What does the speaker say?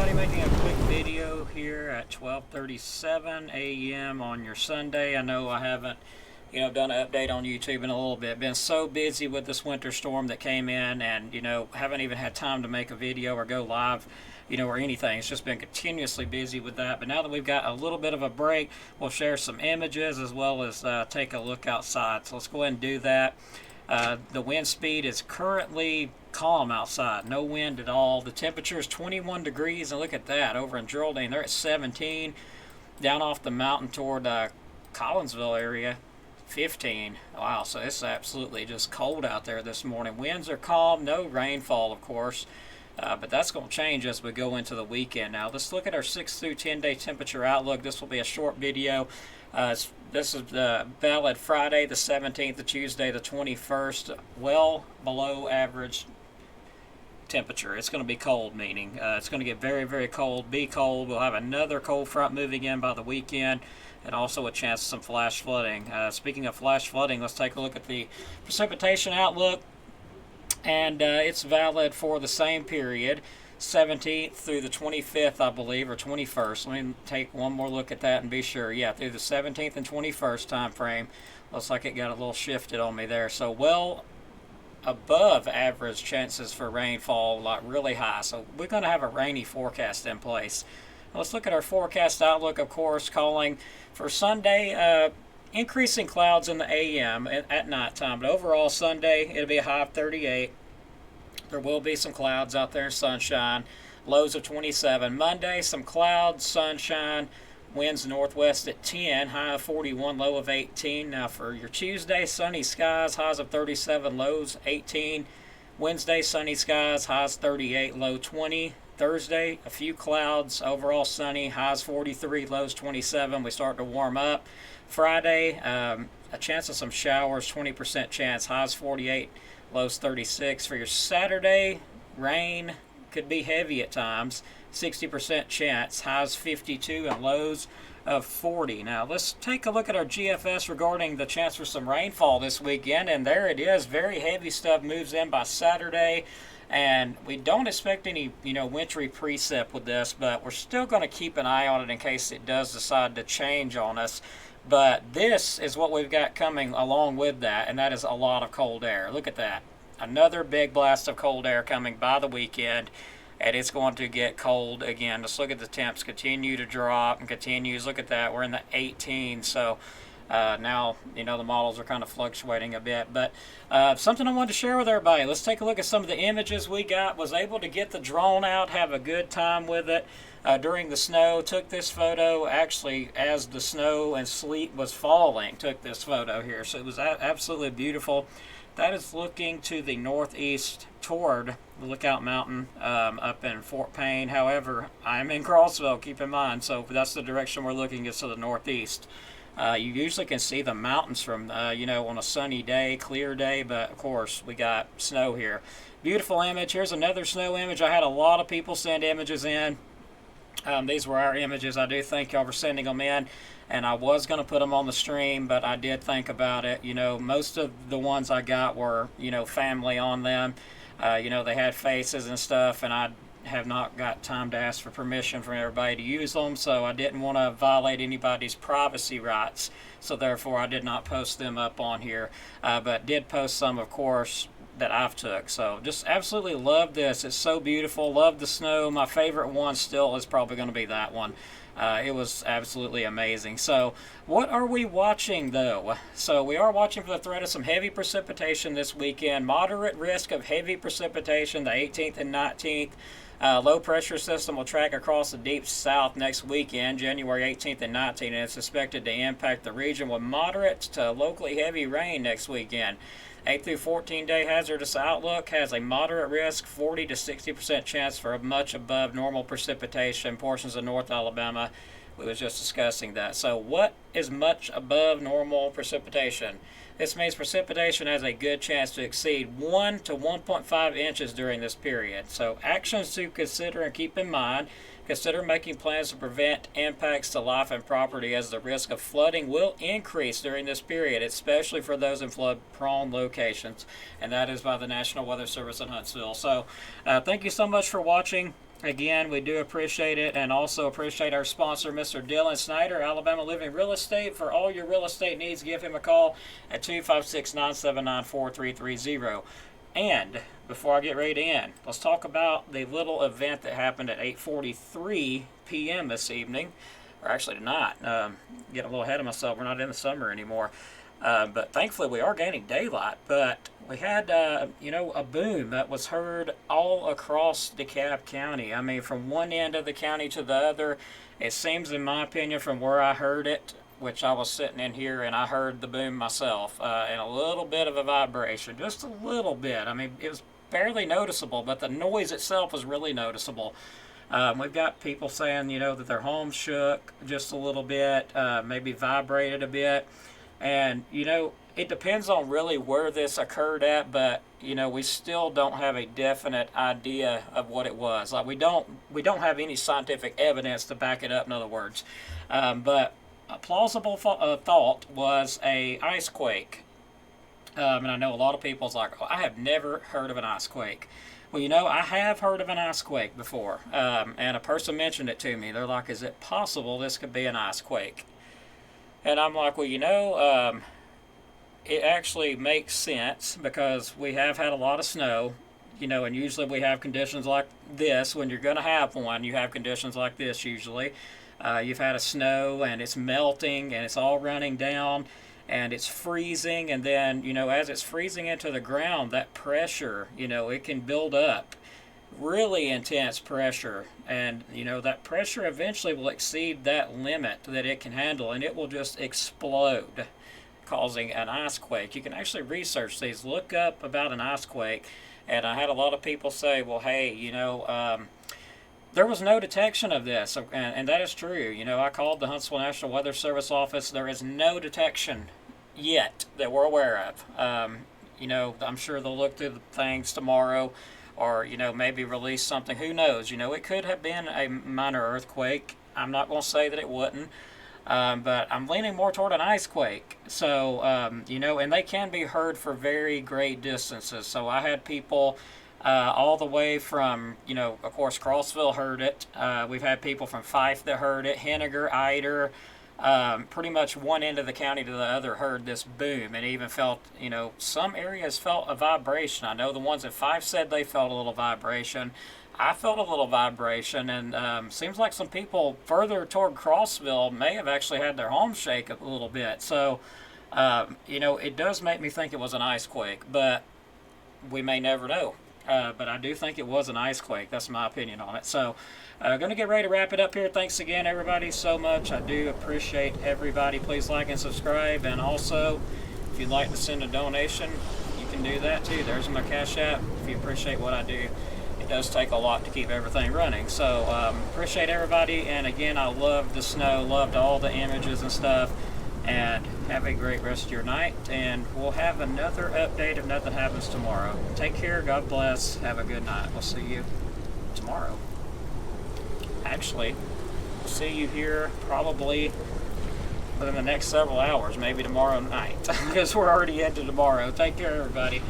everybody, making a quick video here at 12:37 a.m. on your Sunday. I know I haven't, done an update on YouTube in a little bit. Been so busy with this winter storm that came in, and haven't even had time to make a video or go live, or anything. It's just been continuously busy with that. But now that we've got a little bit of a break, we'll share some images as well as take a look outside. So let's go ahead and do that. The wind speed is currently calm outside, no wind at all. The temperature is 21 degrees, and look at that, over in Geraldine they're at 17. Down off the mountain toward Collinsville area, 15. Wow, so it's absolutely just cold out there this morning. Winds are calm, no rainfall of course, but that's going to change as we go into the weekend. Now let's look at our 6 through 10 day temperature outlook. This will be a short video. This is valid Friday the 17th to Tuesday the 21st. Well below average temperature. It's going to be cold, meaning it's going to get very, very cold, be cold. We'll have another cold front moving in by the weekend, and also a chance of some flash flooding. Speaking of flash flooding, let's take a look at the precipitation outlook, and it's valid for the same period, 17th through the 25th, I believe, or 21st. Let me take one more look at that and be sure. Yeah, through the 17th and 21st time frame. Looks like it got a little shifted on me there. So well above average chances for rainfall, like really high. So we're going to have a rainy forecast in place. Let's look at our forecast outlook, of course, calling for Sunday, increasing clouds in the AM at nighttime. But overall, Sunday, it'll be a high of 38. There will be some clouds out there, sunshine, lows of 27. Monday, some clouds, sunshine, winds northwest at 10, high of 41, low of 18. Now for your Tuesday, sunny skies, highs of 37, lows 18. Wednesday, sunny skies, highs 38, low 20. Thursday, a few clouds, overall sunny, highs 43, lows 27. We start to warm up. Friday, a chance of some showers, 20% chance, highs 48, lows 36. For your Saturday, rain could be heavy at times, 60% chance, highs 52 and lows of 40. Now let's take a look at our GFS regarding the chance for some rainfall this weekend, and there it is. Very heavy stuff moves in by Saturday, and we don't expect any wintry precip with this, but we're still going to keep an eye on it in case it does decide to change on us. But this is what we've got coming along with that, and that is a lot of cold air. Look at that. Another big blast of cold air coming by the weekend, and it's going to get cold again. Just look at the temps continue to drop and continues. Look at that. We're in the 18s, so now the models are kind of fluctuating a bit. But something I wanted to share with everybody. Let's take a look at some of the images we got. Was able to get the drone out, have a good time with it during the snow. Took this photo actually as the snow and sleet was falling. Took this photo here, so it was absolutely beautiful. That is looking to the northeast toward the Lookout Mountain up in Fort Payne. However, I'm in Crossville, keep in mind, so that's the direction we're looking, is to the northeast. You usually can see the mountains from, on a sunny day, clear day, but of course we got snow here. Beautiful image. Here's another snow image. I had a lot of people send images in. These were our images. I do thank y'all for sending them in, and I was going to put them on the stream, but I did think about it. Most of the ones I got were, family on them. They had faces and stuff, and I have not got time to ask for permission from everybody to use them, so I didn't want to violate anybody's privacy rights, so therefore I did not post them up on here, but did post some, of course, that I've took. So just absolutely love this. It's so beautiful. Love the snow. My favorite one still is probably going to be that one. It was absolutely amazing. So what are we watching though? So we are watching for the threat of some heavy precipitation this weekend. Moderate risk of heavy precipitation the 18th and 19th. Low pressure system will track across the deep south next weekend, January 18th and 19th, and it's expected to impact the region with moderate to locally heavy rain next weekend. 8 through 14 day hazardous outlook has a moderate risk, 40 to 60% chance for much above normal precipitation, portions of North Alabama. We was just discussing that. So what is much above normal precipitation? This means precipitation has a good chance to exceed 1 to 1.5 inches during this period. So actions to consider and keep in mind: consider making plans to prevent impacts to life and property, as the risk of flooding will increase during this period, especially for those in flood-prone locations. And that is by the National Weather Service in Huntsville. So thank you so much for watching. Again, we do appreciate it, and also appreciate our sponsor, Mr. Dylan Snyder, Alabama Living Real Estate. For all your real estate needs, give him a call at 256-979-4330. And before I get ready to end, let's talk about the little event that happened at 8:43 p.m. this evening, or actually tonight. Getting a little ahead of myself. We're not in the summer anymore. But thankfully we are gaining daylight. But we had, a boom that was heard all across Dekalb County. I mean, from one end of the county to the other. It seems, in my opinion, from where I heard it, which I was sitting in here and I heard the boom myself, and a little bit of a vibration, just a little bit. I mean, it was barely noticeable, but the noise itself was really noticeable. We've got people saying, that their homes shook just a little bit, maybe vibrated a bit. And, it depends on really where this occurred at, but, we still don't have a definite idea of what it was. Like, we don't have any scientific evidence to back it up, in other words. But a plausible thought was a ice quake. And I know a lot of people's like, oh, I have never heard of an ice quake. Well, I have heard of an ice quake before. And a person mentioned it to me. They're like, is it possible this could be an ice quake? And I'm like, well, it actually makes sense because we have had a lot of snow, and usually we have conditions like this. When you're going to have one, you have conditions like this usually. You've had a snow and it's melting and it's all running down and it's freezing. And then, as it's freezing into the ground, that pressure, it can build up. Really intense pressure, and that pressure eventually will exceed that limit that it can handle, and it will just explode, causing an ice quake. You can actually research these, look up about an ice quake. And I had a lot of people say, well, hey, there was no detection of this, and that is true. I called the Huntsville National Weather Service office. There is no detection yet that we're aware of. I'm sure they'll look through the things tomorrow, or maybe release something. Who knows? It could have been a minor earthquake. I'm not going to say that it wouldn't, but I'm leaning more toward an ice quake. So and they can be heard for very great distances. So I had people all the way from of course Crossville heard it. We've had people from Fife that heard it, Henniger, Eider. Pretty much one end of the county to the other heard this boom, and even felt, some areas felt a vibration. I know the ones at Fife said they felt a little vibration. I felt a little vibration, and seems like some people further toward Crossville may have actually had their homes shake a little bit. So, it does make me think it was an ice quake, but we may never know. But I do think it was an ice quake. That's my opinion on it. So, going to get ready to wrap it up here. Thanks again, everybody, so much. I do appreciate everybody. Please like and subscribe. And also, if you'd like to send a donation, you can do that too. There's my Cash App. If you appreciate what I do, it does take a lot to keep everything running. So, appreciate everybody. And again, I love the snow, loved all the images and stuff. And have a great rest of your night, and we'll have another update if nothing happens tomorrow. Take care, God bless, have a good night. We'll see you tomorrow. Actually, we'll see you here probably within the next several hours, maybe tomorrow night, because we're already into tomorrow. Take care, everybody.